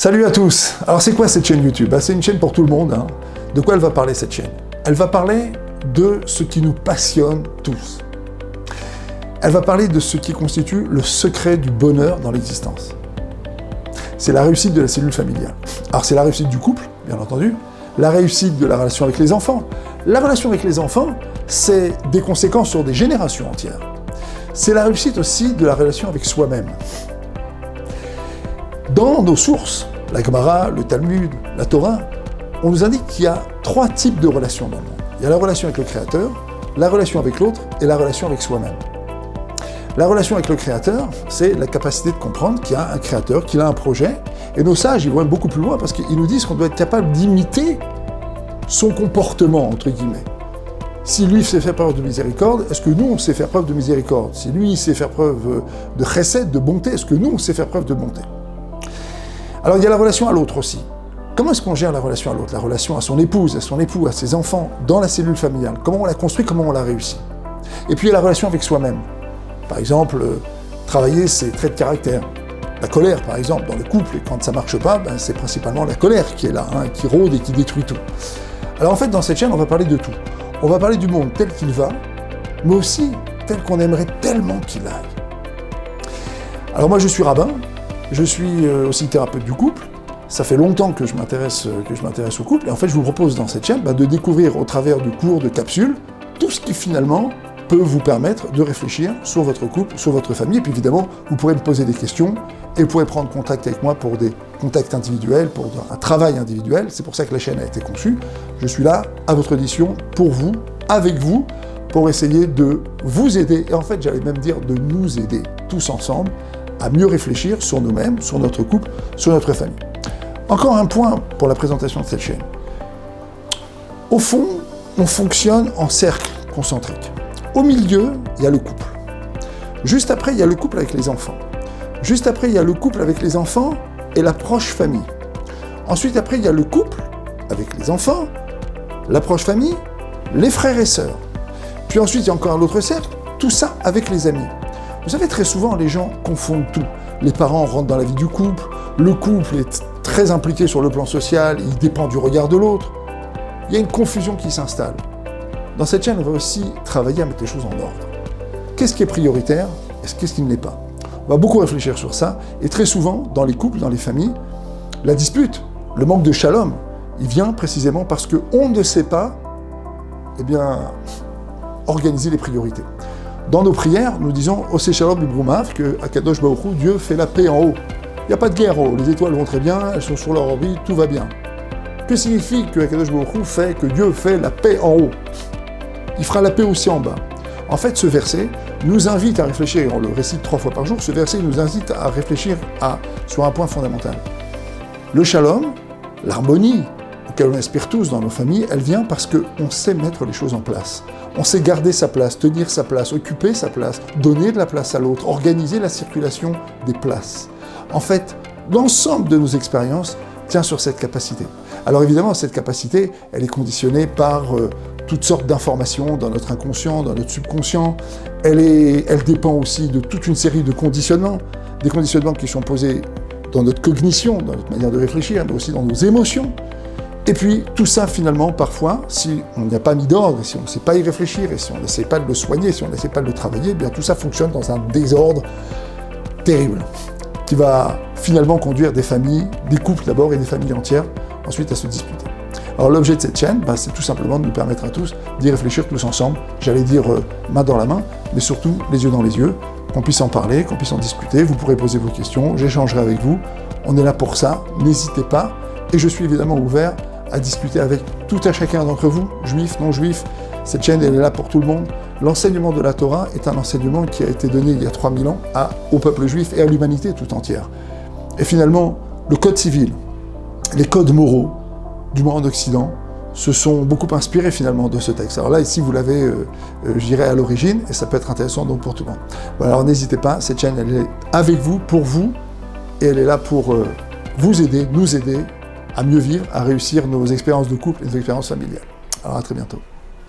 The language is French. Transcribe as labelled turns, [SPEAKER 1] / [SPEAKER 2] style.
[SPEAKER 1] Salut à tous. Alors c'est quoi cette chaîne YouTube? C'est une chaîne pour tout le monde. De quoi elle va parler cette chaîne? Elle va parler de ce qui nous passionne tous. Elle va parler de ce qui constitue le secret du bonheur dans l'existence. C'est la réussite de la cellule familiale. Alors c'est la réussite du couple, bien entendu, la réussite de la relation avec les enfants. La relation avec les enfants, c'est des conséquences sur des générations entières. C'est la réussite aussi de la relation avec soi-même. Dans nos sources, la Gemara, le Talmud, la Torah, on nous indique qu'il y a 3 types de relations dans le monde. Il y a la relation avec le Créateur, la relation avec l'autre et la relation avec soi-même. La relation avec le Créateur, c'est la capacité de comprendre qu'il y a un Créateur, qu'il a un projet, et nos sages, ils vont beaucoup plus loin parce qu'ils nous disent qu'on doit être capable d'imiter son comportement, entre guillemets. Si lui sait faire preuve de miséricorde, est-ce que nous, on sait faire preuve de miséricorde? Si lui, il sait faire preuve de chesed, de bonté, est-ce que nous, on sait faire preuve de bonté? Alors, il y a la relation à l'autre aussi. Comment est-ce qu'on gère la relation à l'autre? La relation à son épouse, à son époux, à ses enfants, dans la cellule familiale. Comment on la construit, comment on la réussit? Et puis, il y a la relation avec soi-même. Par exemple, travailler ses traits de caractère. La colère, par exemple, dans le couple, et quand ça ne marche pas, c'est principalement la colère qui est là, qui rôde et qui détruit tout. Alors en fait, dans cette chaîne, on va parler de tout. On va parler du monde tel qu'il va, mais aussi tel qu'on aimerait tellement qu'il aille. Alors moi, je suis rabbin, je suis aussi thérapeute du couple. Ça fait longtemps que je m'intéresse au couple, et en fait, je vous propose dans cette chaîne de découvrir au travers de cours, de capsules, tout ce qui finalement peut vous permettre de réfléchir sur votre couple, sur votre famille, et puis évidemment, vous pourrez me poser des questions, et vous pourrez prendre contact avec moi pour des contacts individuels, pour un travail individuel. C'est pour ça que la chaîne a été conçue. Je suis là, à votre audition, pour vous, avec vous, pour essayer de vous aider, et en fait, j'allais même dire de nous aider, tous ensemble, à mieux réfléchir sur nous-mêmes, sur notre couple, sur notre famille. Encore un point pour la présentation de cette chaîne. Au fond, on fonctionne en cercle concentrique. Au milieu, il y a le couple. Juste après, il y a le couple avec les enfants. Juste après, il y a le couple avec les enfants et la proche famille. Ensuite, après, il y a le couple avec les enfants, la proche famille, les frères et sœurs. Puis ensuite, il y a encore l'autre cercle, tout ça avec les amis. Vous savez, très souvent, les gens confondent tout. Les parents rentrent dans la vie du couple, le couple est très impliqué sur le plan social, il dépend du regard de l'autre. Il y a une confusion qui s'installe. Dans cette chaîne, on va aussi travailler à mettre les choses en ordre. Qu'est-ce qui est prioritaire et qu'est-ce qui ne l'est pas? On va beaucoup réfléchir sur ça, et très souvent, dans les couples, dans les familles, la dispute, le manque de shalom, il vient précisément parce qu'on ne sait pas, organiser les priorités. Dans nos prières, nous disons « Oseh shalom b'broumav » que Akadosh Baruch Hu, Dieu fait la paix en haut. Il n'y a pas de guerre en haut, les étoiles vont très bien, elles sont sur leur orbite, tout va bien. Que signifie que Akadosh Baruch Hu fait que Dieu fait la paix en haut? Il fera la paix aussi en bas. En fait, ce verset nous invite à réfléchir, et on le récite 3 fois par jour, ce verset nous invite à réfléchir sur un point fondamental. Le shalom, l'harmonie, auquel on aspire tous dans nos familles, elle vient parce qu'on sait mettre les choses en place. On sait garder sa place, tenir sa place, occuper sa place, donner de la place à l'autre, organiser la circulation des places. En fait, l'ensemble de nos expériences tient sur cette capacité. Alors évidemment, cette capacité, elle est conditionnée par toutes sortes d'informations dans notre inconscient, dans notre subconscient. Elle dépend aussi de toute une série de conditionnements, des conditionnements qui sont posés dans notre cognition, dans notre manière de réfléchir, mais aussi dans nos émotions. Et puis, tout ça, finalement, parfois, si on n'y a pas mis d'ordre, si on ne sait pas y réfléchir, et si on n'essaie pas de le soigner, si on n'essaie pas de le travailler, bien tout ça fonctionne dans un désordre terrible, qui va finalement conduire des familles, des couples d'abord, et des familles entières, ensuite à se disputer. Alors l'objet de cette chaîne, c'est tout simplement de nous permettre à tous d'y réfléchir tous ensemble, j'allais dire main dans la main, mais surtout les yeux dans les yeux, qu'on puisse en parler, qu'on puisse en discuter, vous pourrez poser vos questions, j'échangerai avec vous, on est là pour ça, n'hésitez pas, et je suis évidemment ouvert à discuter avec tout un chacun d'entre vous, juifs, non-juifs. Cette chaîne, elle est là pour tout le monde. L'enseignement de la Torah est un enseignement qui a été donné il y a 3000 ans au peuple juif et à l'humanité tout entière. Et finalement, le code civil, les codes moraux du monde occident se sont beaucoup inspirés finalement de ce texte. Alors là, ici, vous l'avez, je dirais, à l'origine, et ça peut être intéressant donc pour tout le monde. Voilà, alors n'hésitez pas, cette chaîne, elle est avec vous, pour vous, et elle est là pour vous aider, nous aider, à mieux vivre, à réussir nos expériences de couple et nos expériences familiales. Alors à très bientôt.